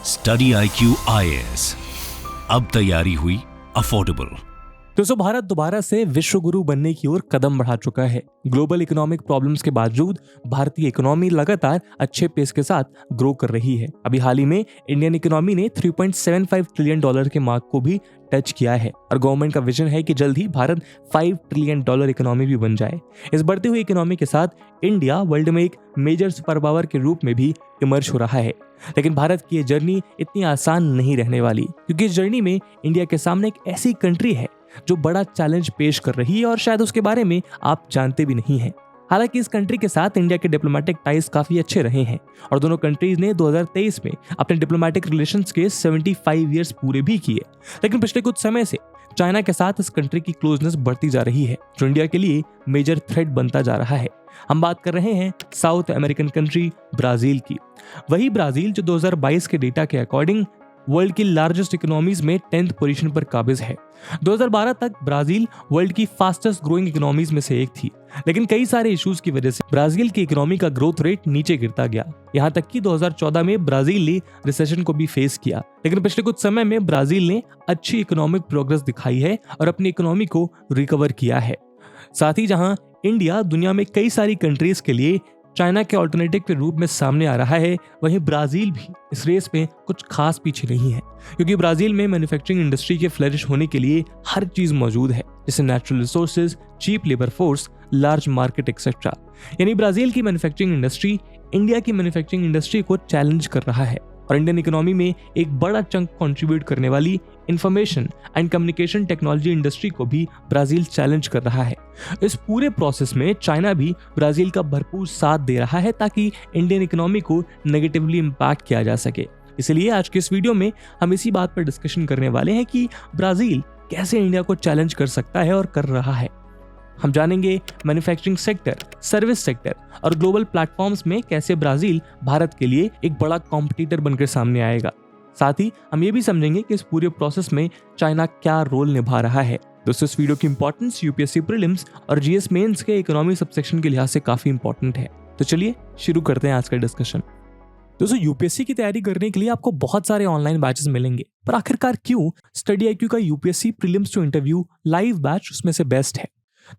Study IQ IAS, अब तैयारी हुई अफोर्डेबल। दोस्तों, भारत दोबारा से विश्व गुरु बनने की ओर कदम बढ़ा चुका है। ग्लोबल इकोनॉमिक प्रॉब्लम्स के बावजूद भारतीय इकोनॉमी लगातार अच्छे पेस के साथ ग्रो कर रही है। अभी हाल ही में इंडियन इकोनॉमी ने $3.75 ट्रिलियन के मार्क को भी टच किया है और गवर्नमेंट का विजन है कि जल्द ही भारत $5 ट्रिलियन इकोनॉमी भी बन जाए। इस बढ़ती हुई इकोनॉमी के साथ इंडिया वर्ल्ड में एक मेजर सुपर पावर के रूप में भी इमर्ज हो रहा है। लेकिन भारत की ये जर्नी इतनी आसान नहीं रहने वाली, क्योंकि इस जर्नी में इंडिया के सामने एक ऐसी कंट्री है जो बड़ा चैलेंज पेश कर रही है और शायद उसके बारे में आप जानते भी नहीं हैं। हालांकि इस कंट्री के साथ इंडिया के डिप्लोमेटिक टाइज काफी अच्छे रहे हैं और दोनों कंट्रीज ने 2023 में अपने डिप्लोमेटिक रिलेशंस के 75 इयर्स पूरे भी किए। लेकिन पिछले कुछ समय से चाइना के साथ इस कंट्री की क्लोजनेस बढ़ती जा रही है, जो इंडिया के लिए मेजर थ्रेट बनता जा रहा है। हम बात कर रहे हैं साउथ अमेरिकन कंट्री ब्राजील की। वही ब्राजील जो 2022 के डेटा के अकॉर्डिंग वर्ल्ड की लार्जेस्ट इकोनॉमीज में 10th पोजीशन पर काबिज है। 2012 तक ब्राजील वर्ल्ड की फास्टेस्ट ग्रोइंग इकोनॉमीज में से एक थी, लेकिन कई सारे इश्यूज की वजह से ब्राजील की इकोनॉमी का ग्रोथ रेट नीचे गिरता गया। यहाँ तक कि 2014 में ब्राजील ने रिसेशन को भी फेस किया, लेकिन पिछले कुछ समय में ब्राजील ने अच्छी इकोनॉमिक प्रोग्रेस दिखाई है और अपनी इकोनॉमी को रिकवर किया है। साथ ही जहाँ इंडिया दुनिया में कई सारी कंट्रीज के लिए चाइना के ऑल्टरनेटिव के रूप में सामने आ रहा है, वहीं ब्राजील भी इस रेस में कुछ खास पीछे नहीं है, क्योंकि ब्राजील में मैन्युफैक्चरिंग इंडस्ट्री के फ्लरिश होने के लिए हर चीज मौजूद है, जैसे natural resources, cheap labour force, large market etcetera. यानी ब्राजील की मैन्युफैक्चरिंग इंडस्ट्री इंडिया की मैन्युफैक्चरिंग इंडस्ट्री को चैलेंज कर रहा है और इंडियन इकोनॉमी में एक बड़ा चंक कंट्रीब्यूट करने वाली information and communication technology industry को भी ब्राजील चैलेंज कर रहा है। इस पूरे प्रोसेस में चाइना भी ब्राजील का भरपूर साथ दे रहा है ताकि इंडियन इकोनॉमी को नेगेटिवली इम्पैक्ट किया जा सके। इसलिए आज के इस वीडियो में हम इसी बात पर डिस्कशन करने वाले हैं कि ब्राजील कैसे इंडिया को चैलेंज कर सकता है और कर रहा है। हम जानेंगे मैन्युफैक्चरिंग सेक्टर, सर्विस सेक्टर और ग्लोबल प्लेटफॉर्म्स में कैसे ब्राजील भारत के लिए एक बड़ा कॉम्पिटिटर बनकर सामने आएगा। साथ ही हम ये भी समझेंगे कि इस पूरे प्रोसेस में चाइना क्या रोल निभा रहा है। दोस्तों, इस वीडियो की इंपॉर्टेंस यूपीएससी प्रीलिम्स और जीएस मेंस के इकोनॉमी सबसेक्शन के लिहाज से काफी इंपॉर्टेंट है। तो चलिए शुरू करते हैं आज का डिस्कशन। दोस्तों, यूपीएससी की तैयारी करने के लिए आपको बहुत सारे ऑनलाइन बैचेस मिलेंगे, पर आखिरकार क्यों स्टडी IQ का UPSC prelims to interview live batch उसमें से बेस्ट है।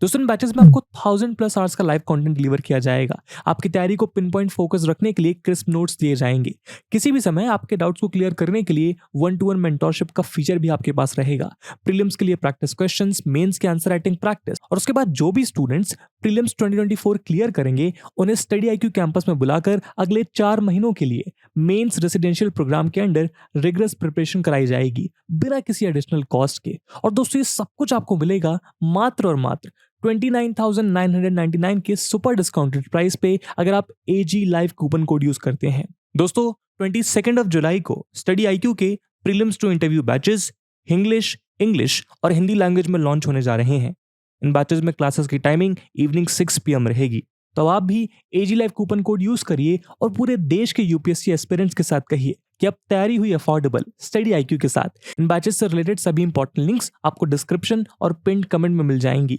दोस्तों, इन बैचेस में आपको 1000+ आवर्स का लाइव कंटेंट डिलीवर किया जाएगा। आपकी तैयारी को पिन पॉइंट फोकस रखने के लिए क्रिस्प नोट्स दिए जाएंगे। किसी भी समय आपके डाउट्स को क्लियर करने के लिए 1-to-1 मेंटोरशिप का फीचर भी आपके पास रहेगा। प्रीलिम्स के लिए प्रैक्टिस क्वेश्चंस, मेंस के आंसर राइटिंग प्रैक्टिस और उसके बाद जो भी स्टूडेंट्स प्रीलिम्स 2024 क्लियर करेंगे उन्हें स्टडी IQ कैंपस में बुलाकर अगले 4 महीनों के लिए मेंस रेसिडेंशियल प्रोग्राम के अंडर रिगरस प्रिपरेशन कराई जाएगी बिना किसी एडिशनल कॉस्ट के। और दोस्तों, ये सब कुछ आपको मिलेगा मात्र और मात्र 29,999 के सुपर डिस्काउंटेड प्राइस पे, अगर आप AG live coupon code use करते हैं। दोस्तों, 22 जुलाई को स्टडी IQ के prelims to interview batches English और हिंदी लैंग्वेज में लॉन्च होने जा रहे हैं। इन बैचेस में क्लासेस की टाइमिंग इवनिंग 6 PM रहेगी। तो आप भी AG live coupon code use करिए और पूरे देश के यूपीएससी एस्पिरेंट्स के साथ कहिए कि अब तैयारी हुई अफोर्डेबल स्टडी IQ के साथ। इन बैचेस से रिलेटेड सभी इंपॉर्टेंट लिंक्स आपको डिस्क्रिप्शन और पिन्ड कमेंट में मिल जाएंगी।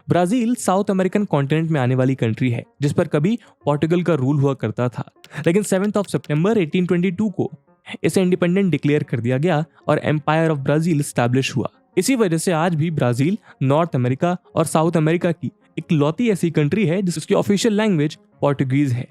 ब्राजील साउथ अमेरिकन कॉन्टिनेंट में आने वाली कंट्री है, जिस पर कभी पोर्टुगल का रूल हुआ करता था, लेकिन 7 सितंबर 1822 को इसे इंडिपेंडेंट डिक्लेयर कर दिया गया और एम्पायर ऑफ ब्राजील स्टैब्लिश हुआ। इसी वजह से आज भी ब्राजील नॉर्थ अमेरिका और साउथ अमेरिका की इकलौती ऐसी कंट्री है जिसकी ऑफिशियल लैंग्वेज पोर्टुगीज है।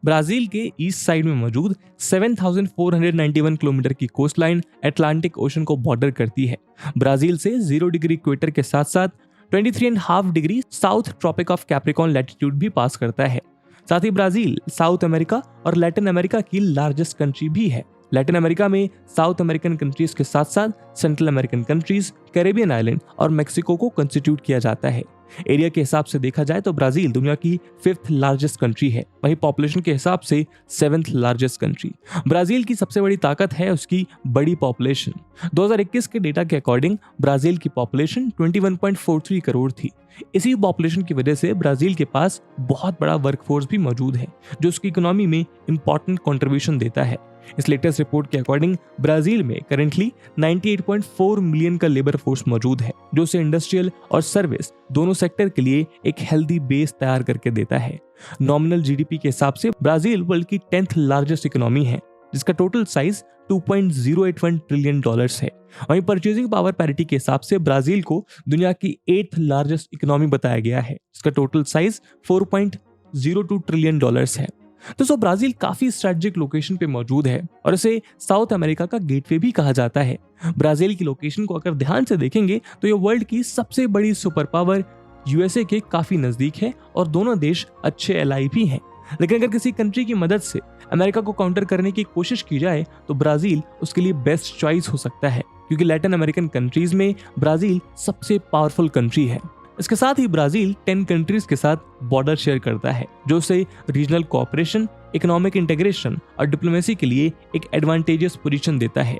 ब्राजील के ईस्ट साइड में मौजूद 7,491 किलोमीटर की कोस्ट लाइन अटलांटिक ओशन को बॉर्डर करती है। ब्राजील से 0 डिग्री इक्वेटर के साथ साथ 23.5 degree south tropic of Capricorn latitude भी पास करता है। साथ ही ब्राजील साउथ अमेरिका और लैटिन अमेरिका की लार्जेस्ट कंट्री भी है। लैटिन अमेरिका में साउथ अमेरिकन कंट्रीज के साथ साथ central American countries, Caribbean island और मेक्सिको को कंस्टिट्यूट किया जाता है। एरिया के हिसाब से देखा जाए तो ब्राजील दुनिया की 5th लार्जेस्ट कंट्री है, वहीं पॉपुलेशन के हिसाब से 7th लार्जेस्ट कंट्री। ब्राजील की सबसे बड़ी ताकत है उसकी बड़ी पॉपुलेशन। 2021 के डेटा के अकॉर्डिंग ब्राजील की पॉपुलेशन 21.43 करोड़ थी। इसी पॉपुलेशन की वजह से ब्राजील के पास बहुत बड़ा वर्कफोर्स भी मौजूद है, जो उसकी इकोनॉमी में इंपॉर्टेंट कंट्रीब्यूशन देता है। इस लेटेस्ट रिपोर्ट के अकॉर्डिंग ब्राजील में करेंटली 98.4 मिलियन का लेबर फोर्स मौजूद है, जो उसे इंडस्ट्रियल और सर्विस दोनों सेक्टर के लिए एक हेल्दी बेस तैयार करके देता है। नॉमिनल जीडीपी के हिसाब से ब्राजील वर्ल्ड की 10th लार्जेस्ट इकोनॉमी है, जिसका टोटल साइज $2.081 ट्रिलियन है। वहीं परचेजिंग पावर पैरिटी के हिसाब से ब्राजील को दुनिया की 8th लार्जेस्ट इकोनॉमी बताया गया है, जिसका टोटल साइज $4.02 ट्रिलियन है। दोस्तों ब्राजील काफी स्ट्रेटेजिक लोकेशन पे मौजूद है और इसे साउथ अमेरिका का गेटवे भी कहा जाता है। ब्राजील की लोकेशन को अगर ध्यान से देखेंगे तो ये वर्ल्ड की सबसे बड़ी सुपर पावर यूएसए के काफी नजदीक है और दोनों देश अच्छे एलाई भी हैं। लेकिन अगर किसी कंट्री की मदद से अमेरिका को काउंटर करने की कोशिश की जाए तो ब्राजील उसके लिए बेस्ट चॉइस हो सकता है, क्योंकि लैटिन अमेरिकन कंट्रीज में ब्राजील सबसे पावरफुल कंट्री है। इसके साथ ही ब्राजील 10 कंट्रीज के साथ बॉर्डर शेयर करता है, जो उसे रीजनल कोऑपरेशन, इकोनॉमिक इंटीग्रेशन और डिप्लोमेसी के लिए एक एडवांटेजियस पोजीशन देता है।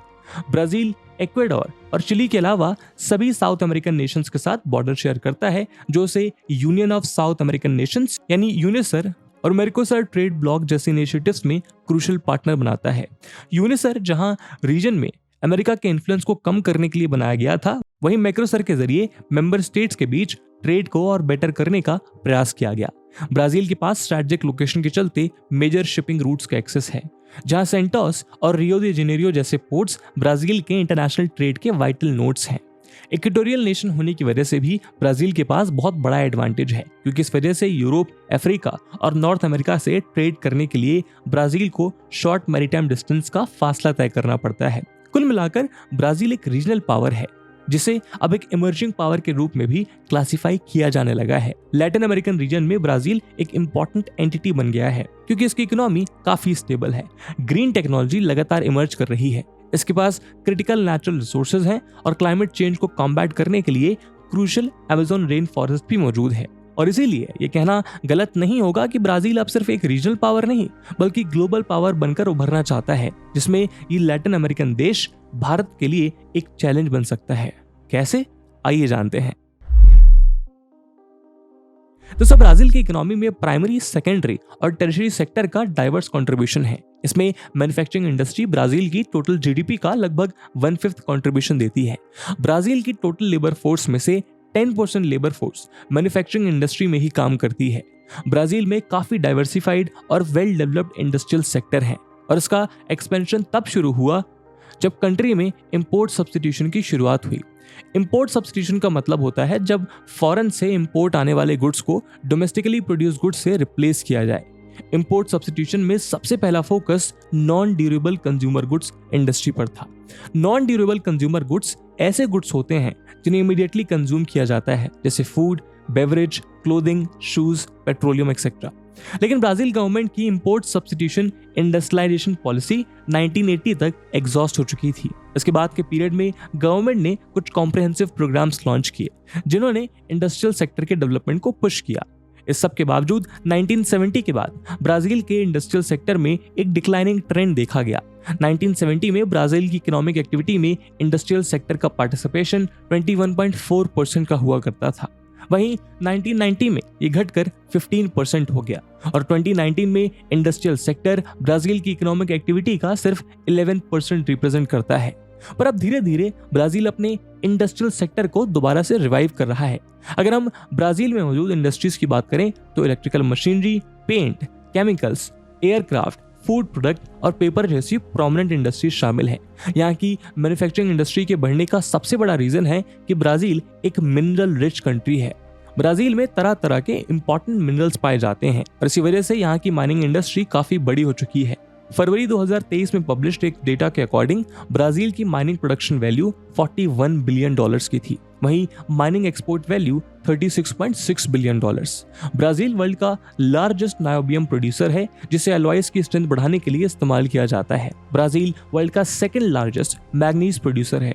ब्राजील इक्वेडोर और चिली के अलावा सभी साउथ अमेरिकन नेशंस के साथ बॉर्डर शेयर करता है, जो उसे union of south American Nations यानी यूनिसर और मेरकोसर ट्रेड ब्लॉक जैसे इनिशिएटिव्स में क्रूशियल पार्टनर बनाता है। यूनिसर जहां रीजन में अमेरिका के इन्फ्लुएंस को कम करने के लिए बनाया गया था, वहीं मैक्रोसर के जरिए मेंबर स्टेट्स के बीच ट्रेड को और बेटर करने का प्रयास किया गया। ब्राजील के पास स्ट्रेटेजिक लोकेशन के चलते मेजर शिपिंग रूट्स का एक्सेस है, जहां सेंटोस और रियो दी जेनेरियो जैसे पोर्ट्स ब्राजील के इंटरनेशनल ट्रेड के वाइटल नोड्स हैं। इक्वेटोरियल नेशन होने की वजह से भी ब्राजील के पास बहुत बड़ा एडवांटेज है, क्योंकि इस वजह से यूरोप, अफ्रीका और नॉर्थ अमेरिका से ट्रेड करने के लिए ब्राजील को शॉर्ट मैरीटाइम डिस्टेंस का फासला तय करना पड़ता है। कुल मिलाकर ब्राजील एक रीजनल पावर है, जिसे अब एक इमर्जिंग पावर के रूप में भी क्लासिफाई किया जाने लगा है। लैटिन अमेरिकन रीजन में ब्राजील एक इंपॉर्टेंट एंटिटी बन गया है, क्योंकि इसकी इकोनॉमी काफी स्टेबल है। ग्रीन टेक्नोलॉजी लगातार इमर्ज कर रही है, इसके पास क्रिटिकल नेचुरल रिसोर्सेज हैं और क्लाइमेट चेंज को कॉम्बैट करने के लिए क्रूशियल अमेज़न रेन फॉरेस्ट भी मौजूद है। और इसीलिए ये कहना गलत नहीं होगा कि ब्राजील अब सिर्फ एक रीजनल पावर नहीं बल्कि ग्लोबल पावर बनकर उभरना चाहता है, जिसमें ये लैटिन अमेरिकन देश भारत के लिए एक चैलेंज बन सकता है। कैसे, आइए जानते हैं। दोस्तों ब्राजील की इकोनॉमी में प्राइमरी, सेकेंडरी और टेरिशरी सेक्टर का डाइवर्स कंट्रीब्यूशन है। इसमें मैन्युफैक्चरिंग इंडस्ट्री ब्राजील की टोटल जीडीपी का लगभग 1/5 कंट्रीब्यूशन देती है। ब्राजील की टोटल लेबर फोर्स में से 10% लेबर फोर्स मैन्युफैक्चरिंग इंडस्ट्री में ही काम करती है। ब्राजील में काफी डाइवर्सिफाइड और वेल डेवलप्ड इंडस्ट्रियल सेक्टर है और इसका एक्सपेंशन तब शुरू हुआ जब कंट्री में इंपोर्ट सब्स्टिट्यूशन की शुरुआत हुई। इंपोर्ट सब्स्टिट्यूशन का मतलब होता है जब फॉरेन से इंपोर्ट आने वाले गुड्स को डोमेस्टिकली प्रोड्यूस गुड्स से रिप्लेस किया जाए। इंपोर्ट सब्स्टिट्यूशन में सबसे पहला focus non durable consumer goods industry पर था। नॉन ड्यूरेबल कंज्यूमर गुड्स ऐसे गुड्स होते हैं जिन्हें इमीडिएटली कंज्यूम किया जाता है, जैसे food, beverage, clothing, shoes, petroleum etcetera. लेकिन ब्राजील गवर्नमेंट की इंपोर्ट सब्स्टिट्यूशन इंडस्ट्रियलाइजेशन पॉलिसी 1980 तक एग्जॉस्ट हो चुकी थी। इसके बाद के पीरियड में गवर्नमेंट ने कुछ कॉम्प्रिहेंसिव प्रोग्राम्स लॉन्च किए जिन्होंने इंडस्ट्रियल सेक्टर के डेवलपमेंट को पुश किया। इस सब के बावजूद 1970 के बाद ब्राजील के इंडस्ट्रियल सेक्टर में एक डिक्लाइनिंग ट्रेंड देखा गया। 1970 में ब्राजील की इकोनॉमिक एक्टिविटी में इंडस्ट्रियल सेक्टर का पार्टिसिपेशन 21.4% का हुआ करता था। वहीं 1990 में ये घटकर 15% हो गया और 2019 में इंडस्ट्रियल सेक्टर ब्राजील की इकोनॉमिक एक्टिविटी का सिर्फ 11% रिप्रेजेंट करता है। पर अब धीरे धीरे ब्राजील अपने इंडस्ट्रियल सेक्टर को दोबारा से रिवाइव कर रहा है। अगर हम ब्राजील में मौजूद इंडस्ट्रीज की बात करें तो electrical machinery, paint, chemicals, aircraft, food product और पेपर जैसी प्रोमिनेंट इंडस्ट्रीज शामिल हैं। यहाँ की मैन्युफैक्चरिंग इंडस्ट्री के बढ़ने का सबसे बड़ा रीजन है कि ब्राजील एक मिनरल रिच कंट्री है। ब्राजील में तरह तरह के इंपॉर्टेंट मिनरल्स पाए जाते हैं और इसी वजह से यहाँ की माइनिंग इंडस्ट्री काफी बड़ी हो चुकी है। फरवरी 2023 में पब्लिश्ड एक डेटा के अकॉर्डिंग ब्राजील की माइनिंग प्रोडक्शन वैल्यू $41 बिलियन की थी। वहीं mining export value $36.6 billion. Brazil world का लार्जेस्ट नायोबियम प्रोड्यूसर है, जिसे एलॉयज की स्ट्रेंथ बढ़ाने के लिए इस्तेमाल किया जाता है। ब्राजील वर्ल्ड का सेकंड लार्जेस्ट मैग्नीज प्रोड्यूसर है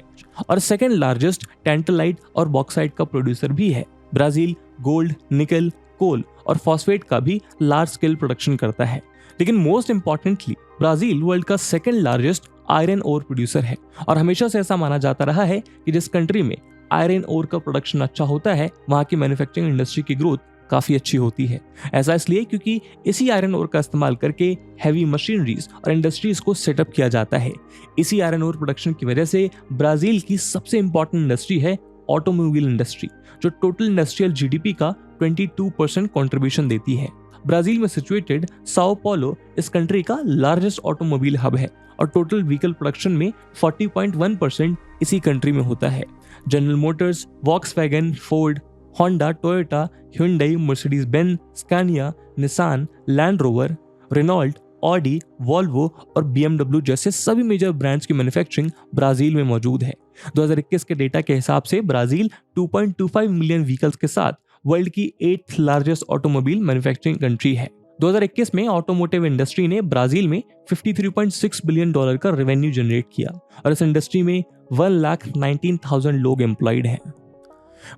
और सेकंड लार्जेस्ट टैंटलाइट और बॉक्साइट का प्रोड्यूसर भी है। ब्राजील गोल्ड, निकल, कोल और फॉस्फेट का भी लार्ज स्केल प्रोडक्शन करता है। लेकिन मोस्ट इंपॉर्टेंटली ब्राजील वर्ल्ड का second largest iron ore producer है और हमेशा से ऐसा माना जाता रहा है कि जिस कंट्री में आयरन ओर का प्रोडक्शन अच्छा होता है वहां की मैन्युफैक्चरिंग इंडस्ट्री की ग्रोथ काफी अच्छी होती है। ऐसा इसलिए क्योंकि इसी आयरन ओर का इस्तेमाल करके हैवी मशीनरीज और इंडस्ट्रीज को सेटअप किया जाता है। इसी आयरन ओर प्रोडक्शन की वजह से ब्राजील की सबसे इंपॉर्टेंट इंडस्ट्री है ऑटोमोबाइल इंडस्ट्री, जो टोटल इंडस्ट्रियल जीडीपी का 22% कंट्रीब्यूशन देती है। ब्राजील में सिचुएटेड साओ paulo इस कंट्री का लार्जेस्ट ऑटोमोबाइल हब है और टोटल व्हीकल प्रोडक्शन में 40.1% इसी कंट्री में होता है। General Motors, Volkswagen, Ford, Honda, Toyota, Hyundai, Mercedes Benz, Scania, Nissan, Land Rover, Renault, Audi, Volvo और BMW जैसे सभी मेजर ब्रांड्स की मैन्युफैक्चरिंग ब्राजील में मौजूद है। 2021 के डेटा के हिसाब से ब्राजील 2.25 मिलियन व्हीकल्स के साथ वर्ल्ड की 8th largest automobile manufacturing country है। 2021 में ऑटोमोटिव इंडस्ट्री ने ब्राजील में $53.6 बिलियन का रेवेन्यू जनरेट किया और इस इंडस्ट्री में 1,19,000 लोग एम्प्लॉयड हैं।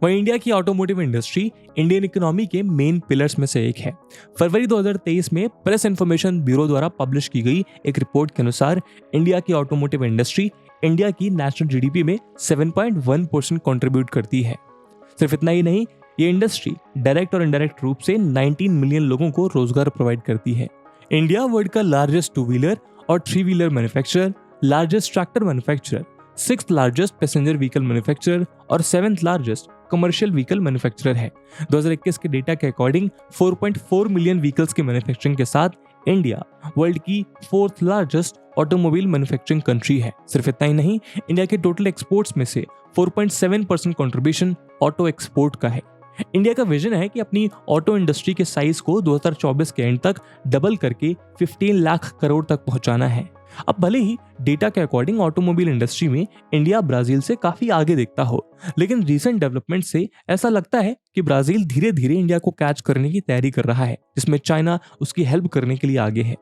वहीं इंडिया की ऑटोमोटिव इंडस्ट्री इंडियन इकोनॉमी के मेन पिलर्स में से एक है। फरवरी 2023 में प्रेस इंफॉर्मेशन ब्यूरो द्वारा पब्लिश की गई एक रिपोर्ट के अनुसार इंडिया की ऑटोमोटिव इंडस्ट्री इंडिया की नेशनल जीडीपी में 7.1% कंट्रीब्यूट करती है। सिर्फ इतना ही नहीं, ये इंडस्ट्री डायरेक्ट और इनडायरेक्ट रूप से 19 मिलियन लोगों को रोजगार प्रोवाइड करती है। इंडिया वर्ल्ड का लार्जेस्ट 2 व्हीलर और 3 wheeler manufacturer, largest tractor manufacturer, 6th largest passenger vehicle manufacturer और 7th largest commercial vehicle manufacturer है। 2021 के डेटा के अकॉर्डिंग 4.4 मिलियन व्हीकल्स की मैन्युफैक्चरिंग के साथ इंडिया वर्ल्ड की 4th largest automobile manufacturing country है। सिर्फ इतना ही नहीं, इंडिया के टोटल एक्सपोर्ट्स में से 4.7% कंट्रीब्यूशन ऑटो एक्सपोर्ट का है। इंडिया का विजन है कि अपनी ऑटो इंडस्ट्री के साइज को 2024 के एंड तक डबल करके 15 लाख करोड़ तक पहुंचाना है। अब भले ही डेटा के अकॉर्डिंग ऑटोमोबाइल इंडस्ट्री में इंडिया ब्राजील से काफी आगे दिखता हो, लेकिन रीसेंट डेवलपमेंट से ऐसा लगता है कि ब्राजील धीरे धीरे इंडिया को कैच करने की तैयारी कर रहा है, जिसमें चाइना उसकी हेल्प करने के लिए आगे है।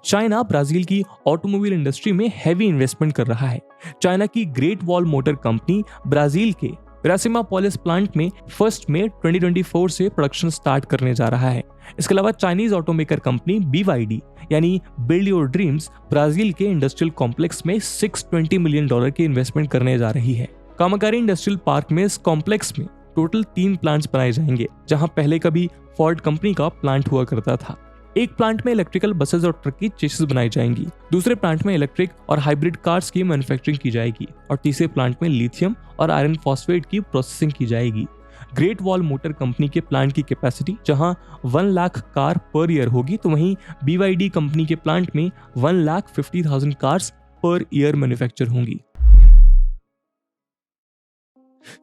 चाइना ब्राजील की ऑटोमोबाइल इंडस्ट्री में हैवी इन्वेस्टमेंट कर रहा है। चाइना की great wall motor company Brazil के पिरासिमापोलिस प्लांट में 1 मई 2024 से प्रोडक्शन स्टार्ट करने जा रहा है। इसके अलावा चाइनीज ऑटोमेकर कंपनी BYD यानी बिल्ड योर ड्रीम्स ब्राजील के इंडस्ट्रियल कॉम्प्लेक्स में $620 मिलियन की इन्वेस्टमेंट करने जा रही है। कामाकारी इंडस्ट्रियल पार्क में इस कॉम्प्लेक्स में टोटल 3 प्लांट्स बनाए जाएंगे, जहां पहले कभी फोर्ड कंपनी का प्लांट हुआ करता था। एक प्लांट में इलेक्ट्रिकल बसेस और ट्रक की चेसिस बनाई जाएंगी, दूसरे प्लांट में इलेक्ट्रिक और हाइब्रिड कार्स की मैन्युफैक्चरिंग की जाएगी और तीसरे प्लांट में लिथियम और आयरन फॉस्फेट की प्रोसेसिंग की जाएगी। ग्रेट वॉल मोटर कंपनी के प्लांट की कैपेसिटी जहां 1 लाख कार पर ईयर होगी, तो वहीं BYD कंपनी के प्लांट में 1,50,000 कार्स पर ईयर मैन्युफैक्चर होंगी।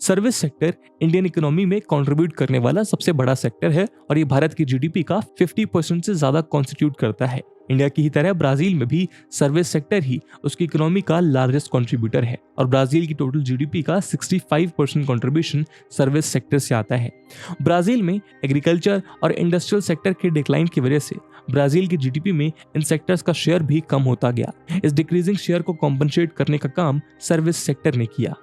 सर्विस सेक्टर इंडियन इकोनॉमी में कंट्रीब्यूट करने वाला सबसे बड़ा सेक्टर है और ये भारत की जीडीपी का 50% से ज्यादा कॉन्स्टिट्यूट करता है। इंडिया की ही तरह ब्राजील में भी सर्विस सेक्टर ही उसकी इकोनॉमी का लार्जेस्ट कंट्रीब्यूटर है और ब्राजील की टोटल जीडीपी का 65% कंट्रीब्यूशन सर्विस सेक्टर से आता है। ब्राजील में एग्रीकल्चर और इंडस्ट्रियल सेक्टर के डिक्लाइन की वजह से ब्राजील की जीडीपी में इन सेक्टर्स का शेयर भी कम होता गया। इस डिक्रीजिंग शेयर को कॉम्पनसेट करने का काम सर्विस सेक्टर ने किया।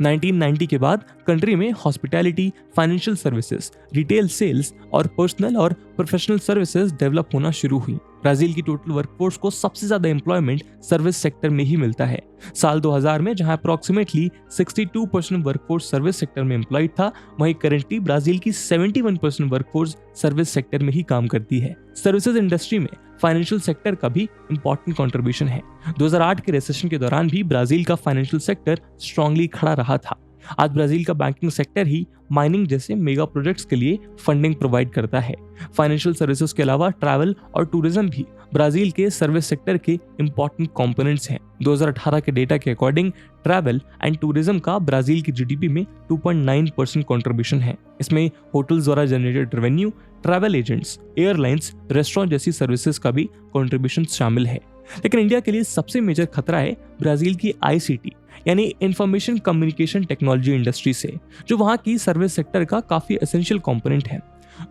1990 के बाद कंट्री में hospitality, financial services, retail sales और पर्सनल और प्रोफेशनल सर्विसेज डेवलप होना शुरू हुई। ब्राजील की टोटल वर्कफोर्स को सबसे ज्यादा एम्प्लॉयमेंट सर्विस सेक्टर में ही मिलता है। साल 2000 में जहां अप्रोक्सीमेटली 62% वर्कफोर्स सर्विस सेक्टर में एम्प्लॉयड था, वहीं करंटली ब्राजील की 71% वर्कफोर्स सर्विस सेक्टर में ही काम करती है। सर्विसेज इंडस्ट्री में फाइनेंशियल सेक्टर का भी इंपॉर्टेंट कंट्रीब्यूशन है। 2008 के रिसेशन के दौरान भी ब्राजील का फाइनेंशियल सेक्टर स्ट्रांगली खड़ा रहा था। आज ब्राजील का बैंकिंग सेक्टर ही माइनिंग जैसे मेगा प्रोजेक्ट्स के लिए फंडिंग प्रोवाइड करता है। फाइनेंशियल सर्विसेज के अलावा ट्रैवल और टूरिज्म भी ब्राजील के सर्विस सेक्टर के इंपॉर्टेंट कंपोनेंट्स हैं। 2018 के डेटा के अकॉर्डिंग ट्रैवल एंड टूरिज्म का ब्राजील की जीडीपी में 2.9% कंट्रीब्यूशन है। इसमें होटल्स द्वारा generated revenue, travel agents, airlines, restaurant जैसी सर्विसेज का भी कंट्रीब्यूशन शामिल है। लेकिन इंडिया के लिए सबसे मेजर खतरा है ब्राजील की ICT यानी इंफॉर्मेशन कम्युनिकेशन टेक्नोलॉजी इंडस्ट्री से, जो वहां की सर्विस सेक्टर का काफी एसेंशियल कंपोनेंट है।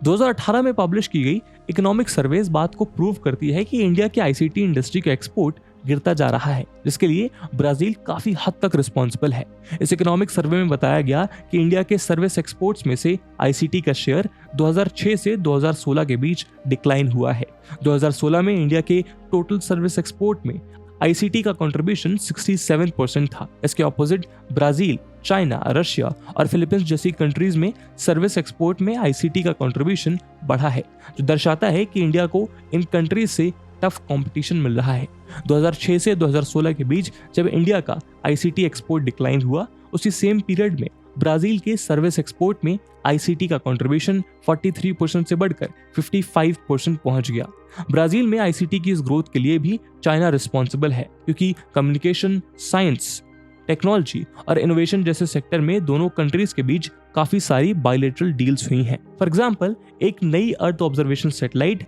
2018 में पब्लिश की गई इकोनॉमिक सर्वे इस बात को प्रूव करती है कि इंडिया की ICT इंडस्ट्री का एक्सपोर्ट गिरता जा रहा है, जिसके लिए ब्राजील काफी हद तक रिस्पॉन्सिबल है। इस इकोनॉमिक सर्वे में बताया गया कि इंडिया के सर्विस एक्सपोर्ट्स में से ICT का शेयर 2006 से 2016 के बीच डिक्लाइन हुआ है। 2016 में इंडिया के टोटल सर्विस एक्सपोर्ट में ICT का कंट्रीब्यूशन 67% था। इसके ऑपोजिट ब्राजील, चाइना, रशिया और फिलीपींस जैसी कंट्रीज में सर्विस एक्सपोर्ट में ICT का कंट्रीब्यूशन बढ़ा है, जो दर्शाता है कि इंडिया को इन कंट्रीज से टफ कंपटीशन मिल रहा है। 2006 से 2016 के बीच जब इंडिया का ICT एक्सपोर्ट डिक्लाइन हुआ, उसी सेम पीरियड में ब्राजील के सर्विस एक्सपोर्ट में आईसीटी का कंट्रीब्यूशन 43% से बढ़कर 55% पहुंच गया। ब्राजील में आईसीटी की इस ग्रोथ के लिए भी चाइना रिस्पॉन्सिबल है, क्योंकि कम्युनिकेशन, साइंस, टेक्नोलॉजी और इनोवेशन जैसे सेक्टर में दोनों कंट्रीज के बीच काफी सारी बायलैटरल डील्स हुई हैं। फॉर एग्जांपल, एक नई अर्थ ऑब्जर्वेशन सैटेलाइट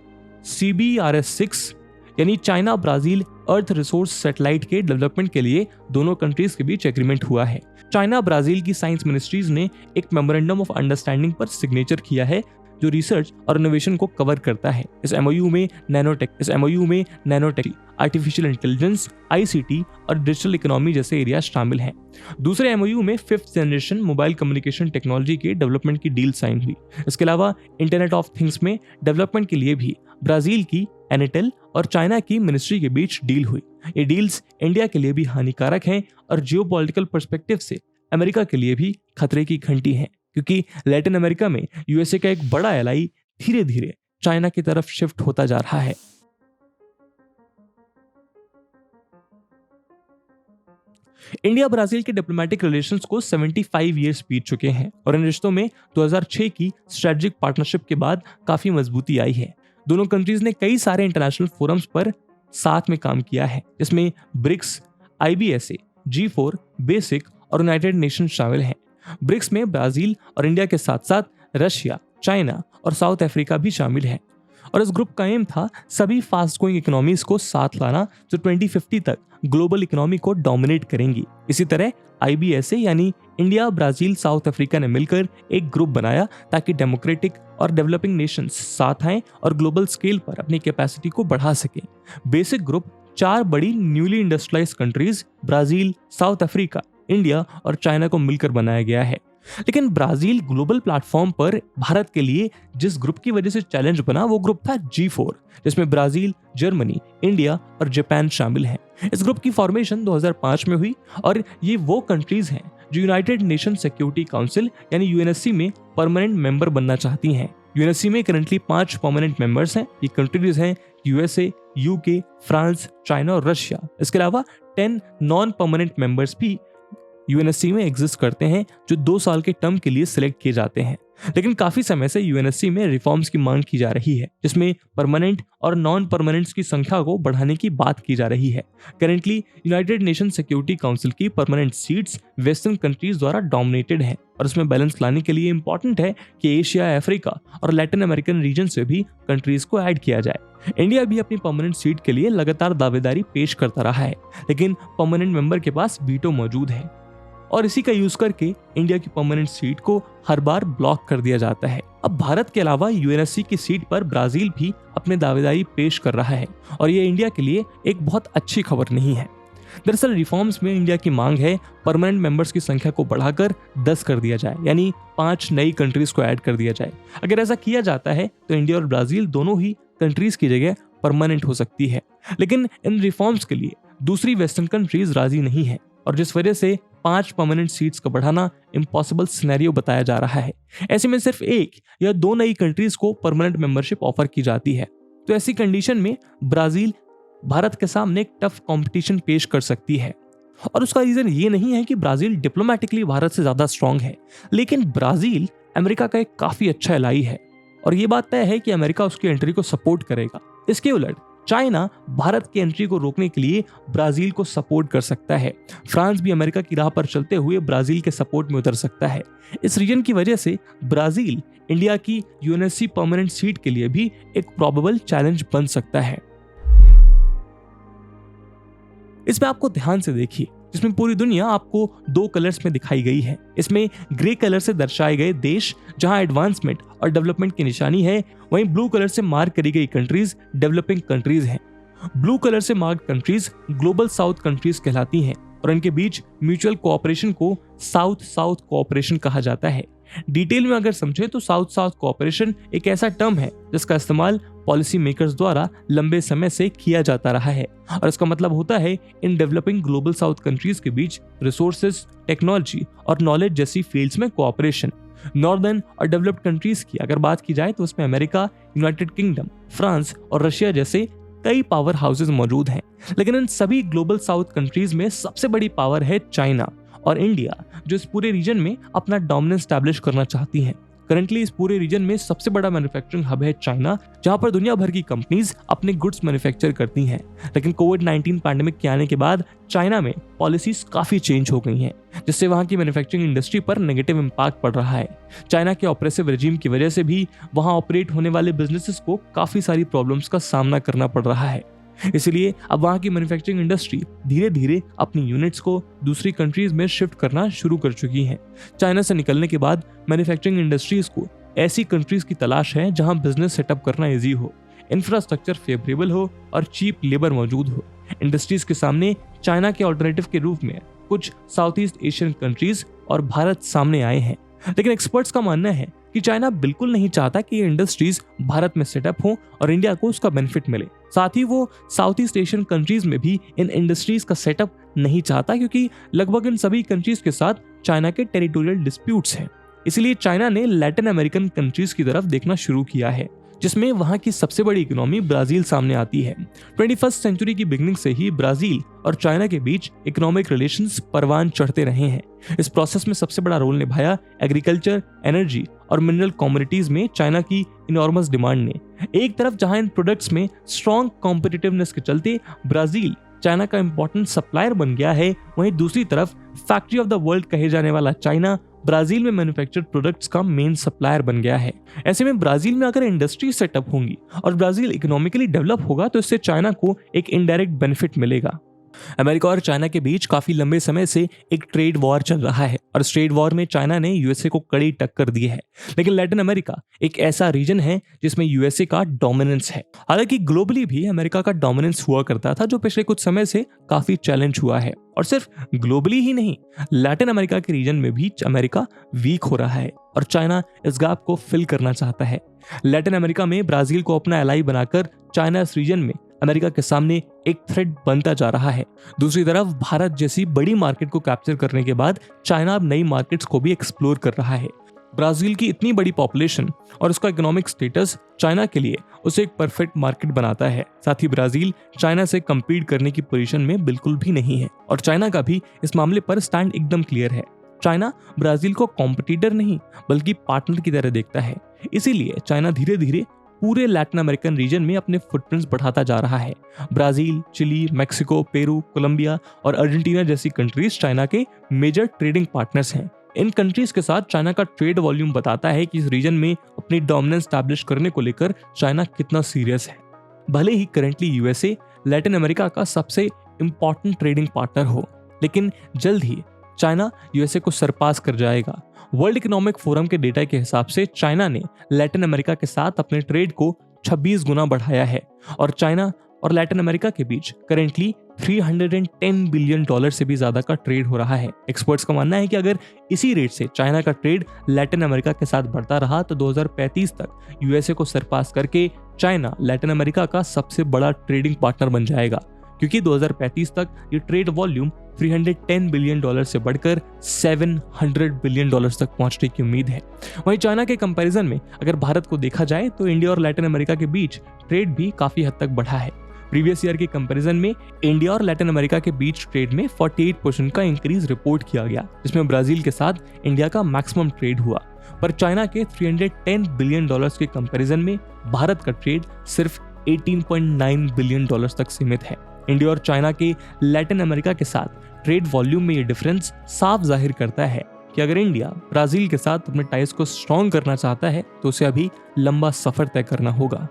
CBRS-6 यानी चाइना ब्राजील अर्थ रिसोर्स सैटेलाइट के डेवलपमेंट के लिए दोनों कंट्रीज के बीच एग्रीमेंट हुआ है। चाइना ब्राजील की साइंस मिनिस्ट्रीज ने एक मेमोरेंडम ऑफ अंडरस्टैंडिंग पर सिग्नेचर किया है, जो रिसर्च और इनोवेशन को कवर करता है। इस एमओयू में नैनोटेक, आर्टिफिशियल इंटेलिजेंस, आईसीटी और डिजिटल इकोनॉमी जैसे एरिया शामिल हैं। दूसरे एमओयू में 5th generation mobile communication technology के डेवलपमेंट की डील साइन हुई। इसके अलावा इंटरनेट ऑफ थिंग्स में डेवलपमेंट के लिए भी ब्राजील की एनेटेल और चाइना की मिनिस्ट्री के बीच डील हुई। ये डील्स इंडिया के लिए भी हानिकारक हैं और जियोपॉलिटिकल पर्सपेक्टिव से अमेरिका के लिए भी खतरे की घंटी हैं, क्योंकि लैटिन अमेरिका में यूएसए का एक बड़ा एलाई धीरे धीरे चाइना की तरफ शिफ्ट होता जा रहा है। इंडिया ब्राजील के डिप्लोमेटिक रिलेशंस को 75 इयर्स बीत चुके हैं और इन रिश्तों में 2006 की स्ट्रेटेजिक पार्टनरशिप के बाद काफी मजबूती आई है। दोनों कंट्रीज ने कई सारे इंटरनेशनल फोरम्स पर साथ में काम किया है, जिसमें ब्रिक्स, IBSA, G4, बेसिक और यूनाइटेड नेशन शामिल हैं। ब्रिक्स में ब्राजील और इंडिया के साथ साथ रशिया, चाइना और साउथ अफ्रीका भी शामिल है और इस ग्रुप का एम था सभी फास्ट ग्रोइंग इकोनॉमीज को साथ लाना जो 2050 तक ग्लोबल इकोनॉमी को डोमिनेट करेंगी। इसी तरह IBSA यानी इंडिया, ब्राजील, साउथ अफ्रीका ने मिलकर एक ग्रुप बनाया ताकि डेमोक्रेटिक और डेवलपिंग नेशंस साथ आएं और ग्लोबल स्केल पर अपनी कैपेसिटी को बढ़ा सकें। बेसिक ग्रुप 4 बड़ी newly industrialised countries Brazil, south Africa, India और चाइना को मिलकर बनाया गया है। लेकिन ब्राजील ग्लोबल प्लेटफॉर्म पर भारत के लिए जिस ग्रुप की वजह से चैलेंज बना वो ग्रुप था G4, जिसमें ब्राजील, जर्मनी, इंडिया और जापान शामिल हैं। इस ग्रुप की फॉर्मेशन 2005 में हुई और ये वो कंट्रीज हैं जो यूनाइटेड नेशन सिक्योरिटी काउंसिल यानी UNSC में परमानेंट मेंबर बनना चाहती हैं। UNSC में करंटली 5 परमानेंट मेंबर्स हैं। ये कंट्रीज हैं USA, UK, फ्रांस, चाइना और रशिया। इसके अलावा 10 नॉन परमानेंट मेंबर्स भी UNSC में एग्जिस्ट करते हैं जो 2 साल के टर्म के लिए सिलेक्ट किए जाते हैं। लेकिन काफी समय से UNSC में रिफॉर्म्स की मांग की जा रही है, जिसमें परमानेंट और नॉन परमानेंट्स की संख्या को बढ़ाने की बात की जा रही है। Currently United nation security council की परमानेंट सीट्स वेस्टर्न कंट्रीज द्वारा डोमिनेटेड है और इसमें बैलेंस लाने के लिए इंपॉर्टेंट है कि एशिया, अफ्रीका और लैटिन अमेरिकन रीजन से भी कंट्रीज को ऐड किया जाए। इंडिया भी अपनी परमानेंट सीट के लिए लगातार दावेदारी पेश करता रहा है, लेकिन परमानेंट मेंबर के पास वीटो मौजूद है और इसी का यूज करके इंडिया की परमानेंट सीट को हर बार ब्लॉक कर दिया जाता है। अब भारत के अलावा UNSC की सीट पर ब्राजील भी अपने दावेदारी पेश कर रहा है और ये इंडिया के लिए एक बहुत अच्छी खबर नहीं है। दरअसल रिफॉर्म्स में इंडिया की मांग है परमानेंट मेंबर्स की संख्या को बढ़ाकर 10 कर दिया जाए, यानी 5 नई कंट्रीज को ऐड कर दिया जाए। अगर ऐसा किया जाता है तो इंडिया और ब्राजील दोनों ही कंट्रीज की जगह परमानेंट हो सकती है। लेकिन इन रिफॉर्म्स के लिए दूसरी वेस्टर्न कंट्रीज राजी नहीं है और जिस वजह से 5 परमानेंट सीट्स का बढ़ाना इम्पॉसिबल सिनेरियो बताया जा रहा है। ऐसे में सिर्फ 1 या 2 नई कंट्रीज को परमानेंट मेंबरशिप ऑफर की जाती है। तो ऐसी कंडीशन में ब्राजील भारत के सामने एक टफ कंपटीशन पेश कर सकती है और उसका रीजन ये नहीं है कि ब्राजील डिप्लोमेटिकली भारत से ज्यादा स्ट्रांग है, लेकिन ब्राजील अमेरिका का एक काफी अच्छा एलाई है और ये बात तय है कि अमेरिका उसकी एंट्री को सपोर्ट करेगा। इसके उलट चाइना भारत की एंट्री को रोकने के लिए ब्राजील को सपोर्ट कर सकता है। फ्रांस भी अमेरिका की राह पर चलते हुए ब्राजील के सपोर्ट में उतर सकता है। इस रीजन की वजह से ब्राजील इंडिया की UNSC परमानेंट सीट के लिए भी एक प्रोबेबल चैलेंज बन सकता है। इसमें आपको ध्यान से देखिए, जिसमें पूरी दुनिया आपको 2 कलर्स में दिखाई गई है। इसमें ग्रे कलर से दर्शाए गए देश जहां एडवांसमेंट और डेवलपमेंट की निशानी है, वहीं ब्लू कलर से मार्क करी गई कंट्रीज डेवलपिंग कंट्रीज हैं। ब्लू कलर से mark countries global south countries कहलाती हैं और इनके बीच म्यूचुअल कोऑपरेशन को साउथ साउथ कोऑपरेशन कहा जाता है। डिटेल में अगर समझे तो साउथ साउथ कोऑपरेशन एक ऐसा टर्म है जिसका इस्तेमाल पॉलिसी मेकर्स द्वारा लंबे समय से किया जाता रहा है और इसका मतलब होता है in developing global south countries के बीच रिसोर्सेज, टेक्नोलॉजी और नॉलेज जैसी फील्ड्स में कोऑपरेशन। नॉर्दर्न और डेवलप्ड कंट्रीज की अगर बात की जाए तो उसमें अमेरिका, यूनाइटेड किंगडम, फ्रांस और रशिया जैसे कई पावर हाउसेज मौजूद हैं, लेकिन इन सभी ग्लोबल साउथ कंट्रीज में सबसे बड़ी पावर है चाइना और इंडिया जो इस पूरे रीजन में अपना डोमिनेंस स्टैब्लिश करना चाहती हैं। करंटली इस पूरे रीजन में सबसे बड़ा मैन्युफैक्चरिंग हब है चाइना, जहां पर दुनिया भर की कंपनीज अपने गुड्स मैन्युफैक्चर करती हैं। लेकिन कोविड-19 पैंडेमिक के आने के बाद चाइना में पॉलिसीज काफी चेंज हो गई हैं, जिससे वहां की मैन्युफैक्चरिंग इंडस्ट्री पर नेगेटिव इंपैक्ट पड़ रहा है। चाइना के ऑपरेसिव रेजिम की वजह से भी वहां ऑपरेट होने वाले बिजनेसेस को काफी सारी प्रॉब्लम्स का सामना करना पड़ रहा है। इसलिए अब वहां की मैन्युफैक्चरिंग इंडस्ट्री धीरे धीरे अपनी यूनिट्स को दूसरी कंट्रीज में शिफ्ट करना शुरू कर चुकी है। चाइना से निकलने के बाद मैन्युफैक्चरिंग इंडस्ट्रीज को ऐसी कंट्रीज की तलाश है जहां बिजनेस सेटअप करना इजी हो, इंफ्रास्ट्रक्चर फेवरेबल हो और चीप लेबर मौजूद हो। इंडस्ट्रीज के सामने चाइना के ऑल्टरनेटिव के रूप में कुछ साउथ ईस्ट एशियन कंट्रीज और भारत सामने आए हैं। लेकिन एक्सपर्ट्स का मानना है कि चाइना बिल्कुल नहीं चाहता कि ये इंडस्ट्रीज भारत में सेटअप हो और इंडिया को उसका बेनिफिट मिले। साथ ही वो साउथ ईस्ट एशियन कंट्रीज में भी इन इंडस्ट्रीज का सेटअप नहीं चाहता, क्योंकि लगभग इन सभी कंट्रीज के साथ चाइना के टेरिटोरियल डिस्प्यूट्स हैं। इसलिए चाइना ने लैटिन अमेरिकन कंट्रीज की तरफ देखना शुरू किया है, जिसमें वहां की सबसे बड़ी इकोनॉमी ब्राजील सामने आती है। 21st सेंचुरी की बिगनिंग से ही ब्राजील और चाइना के बीच इकोनॉमिक रिलेशंस परवान चढ़ते रहे हैं। इस प्रोसेस में सबसे बड़ा रोल निभाया एग्रीकल्चर, एनर्जी और मिनरल कमोडिटीज में चाइना की इनॉर्मस डिमांड ने। एक तरफ जहां इन प्रोडक्ट्स में स्ट्रॉन्ग कॉम्पिटिटिवनेस के चलते ब्राजील चाइना का इंपॉर्टेंट सप्लायर बन गया है, वहीं दूसरी तरफ फैक्ट्री ऑफ द वर्ल्ड कहे जाने वाला चाइना ब्राजील में मैन्युफैक्चर्ड प्रोडक्ट्स का मेन सप्लायर बन गया है। ऐसे में ब्राजील में अगर इंडस्ट्री सेटअप होंगी और ब्राजील इकोनॉमिकली डेवलप होगा तो इससे चाइना को एक इनडायरेक्ट बेनिफिट मिलेगा। अमेरिका और चाइना के बीच काफी लंबे समय से एक ट्रेड वॉर चल रहा है और इस ट्रेड वॉर में चाइना ने यूएसए को कड़ी टक्कर दी है। लेकिन लैटिन अमेरिका एक ऐसा रीजन है जिसमें यूएसए का डोमिनेंस है। हालांकि ग्लोबली भी अमेरिका का डोमिनेंस हुआ करता था, जो पिछले कुछ समय से काफी चैलेंज हुआ है। और सिर्फ ग्लोबली ही नहीं, लैटिन अमेरिका के रीजन में भी अमेरिका वीक हो रहा है और चाइना इस गैप को फिल करना चाहता है। लैटिन अमेरिका में ब्राजील को अपना एलाई बनाकर चाइना इस रीजन में अमेरिका के सामने एक थ्रेट बनता जा रहा है। दूसरी तरफ भारत जैसी बड़ी मार्केट को कैप्चर करने के बाद चाइना अब नई मार्केट्स को भी एक्सप्लोर कर रहा है। ब्राजील की इतनी बड़ी पॉपुलेशन और उसका इकोनॉमिक स्टेटस चाइना के लिए उसे एक परफेक्ट मार्केट बनाता है। साथ ही ब्राजील चाइना से कम्पीट करने की पोजीशन में बिल्कुल भी नहीं है और चाइना का भी इस मामले पर स्टैंड एकदम क्लियर है। चाइना ब्राजील को कॉम्पिटिटर नहीं बल्कि पार्टनर की तरह देखता है। इसीलिए चाइना धीरे धीरे पूरे लैटिन अमेरिकन रीजन में अपने फुटप्रिंट्स बढ़ाता जा रहा है। Brazil, Chile, Mexico, Peru, Colombia और अर्जेंटीना जैसी कंट्रीज चाइना के मेजर ट्रेडिंग पार्टनर्स हैं। इन कंट्रीज के साथ चाइना का ट्रेड वॉल्यूम बताता है कि इस रीजन में अपनी डोमिनेंस स्टैब्लिश करने को लेकर चाइना कितना सीरियस है। भले ही करंटली यूएसए लैटिन अमेरिका का सबसे इंपॉर्टेंट ट्रेडिंग पार्टनर हो, लेकिन जल्द ही चाइना यूएसए को सरपास कर जाएगा। वर्ल्ड इकोनॉमिक फोरम के डेटा के हिसाब से चाइना ने लैटिन अमेरिका के साथ अपने ट्रेड को 26 गुना बढ़ाया है और चाइना और लैटिन अमेरिका के बीच करेंटली $310 बिलियन से भी ज्यादा का ट्रेड हो रहा है। एक्सपर्ट्स का मानना है कि अगर इसी रेट से चाइना का ट्रेड लैटिन अमेरिका के साथ बढ़ता रहा तो 2035 तक यूएसए को सरपास करके चाइना लैटिन अमेरिका का सबसे बड़ा ट्रेडिंग पार्टनर बन जाएगा, क्योंकि 2035 तक ये ट्रेड वॉल्यूम $310 बिलियन से बढ़कर $700 बिलियन तक पहुंचने की उम्मीद है। वहीं चाइना के कंपैरिजन में अगर भारत को देखा जाए तो इंडिया और लैटिन अमेरिका के बीच ट्रेड भी काफी हद तक बढ़ा है। प्रीवियस ईयर के कंपैरिजन में इंडिया और लैटिन अमेरिका के बीच ट्रेड में 48% का इंक्रीज रिपोर्ट किया गया, जिसमें ब्राजील के साथ इंडिया का मैक्सिमम ट्रेड हुआ। पर चाइना के $310 बिलियन के कंपैरिजन में भारत का ट्रेड सिर्फ $18.9 बिलियन तक सीमित है। इंडिया और चाइना के लैटिन अमेरिका के साथ ट्रेड वॉल्यूम में ये डिफरेंस साफ जाहिर करता है कि अगर इंडिया ब्राजील के साथ अपने टाइज को स्ट्रॉन्ग करना चाहता है तो उसे अभी लंबा सफर तय करना होगा।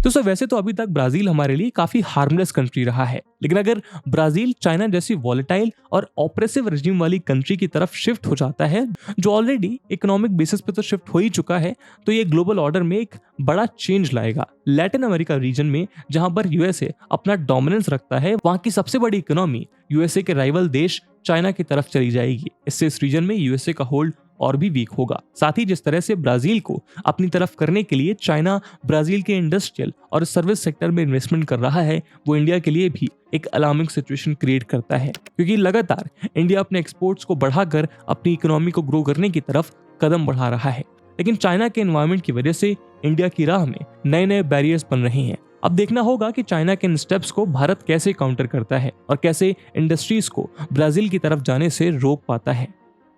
तो सर वैसे तो अभी तक ब्राजील हमारे लिए काफी हार्मलेस कंट्री रहा है, लेकिन अगर ब्राजील चाइना जैसी वॉलेटाइल और ऑप्रेसिव रेजिम वाली कंट्री की तरफ शिफ्ट हो जाता है, जो ऑलरेडी इकोनॉमिक बेसिस पे तो शिफ्ट हो ही चुका है, तो ये ग्लोबल ऑर्डर में एक बड़ा चेंज लाएगा। लैटिन अमेरिका रीजन में जहां पर यूएसए अपना डोमिनेंस रखता है, वहां की सबसे बड़ी इकोनॉमी यूएसए के राइवल देश चाइना की तरफ चली जाएगी। इससे इस रीजन में यूएसए का होल्ड और भी वीक होगा। साथ ही जिस तरह से ब्राजील को अपनी तरफ करने के लिए चाइना ब्राजील के इंडस्ट्रियल और सर्विस सेक्टर में इन्वेस्टमेंट कर रहा है, वो इंडिया के लिए भी एक अलार्मिंग सिचुएशन क्रिएट करता है, क्योंकि लगातार इंडिया अपने एक्सपोर्ट्स को बढ़ाकर अपनी इकोनॉमी को ग्रो करने की तरफ कदम बढ़ा रहा है। लेकिन चाइना के एनवायरनमेंट की वजह से इंडिया की राह में नए नए बैरियर्स बन रहे हैं। अब देखना होगा कि चाइना के इन स्टेप्स को भारत कैसे काउंटर करता है और कैसे इंडस्ट्रीज को ब्राजील की तरफ जाने से रोक पाता है।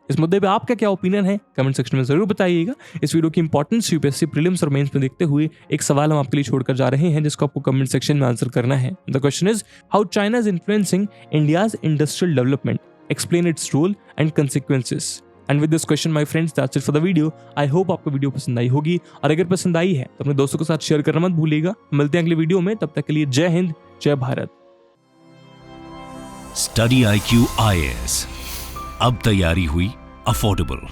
इस मुद्दे पे आपका क्या ओपिनियन है कमेंट सेक्शन में जरूर बताइएगा। इस वीडियो की इंपॉर्टेंस यूपीएससी प्रीलिम्स और मेंस में देखते हुए एक सवाल हम आपके लिए छोड़कर जा रहे हैं जिसको आपको कमेंट सेक्शन में आंसर करना है। The question is how China is influencing India's industrial development, explain its role and consequences. And with this question my friends that's it for the video. I hope आपको video पसंद आई होगी और अगर पसंद आई है तो अपने दोस्तों के साथ शेयर करना मत भूलिएगा। मिलते हैं अगले वीडियो में, तब तक के लिए जय हिंद, जय भारत। स्टडी IQ IAS, अब तैयारी हुई अफोर्डेबल।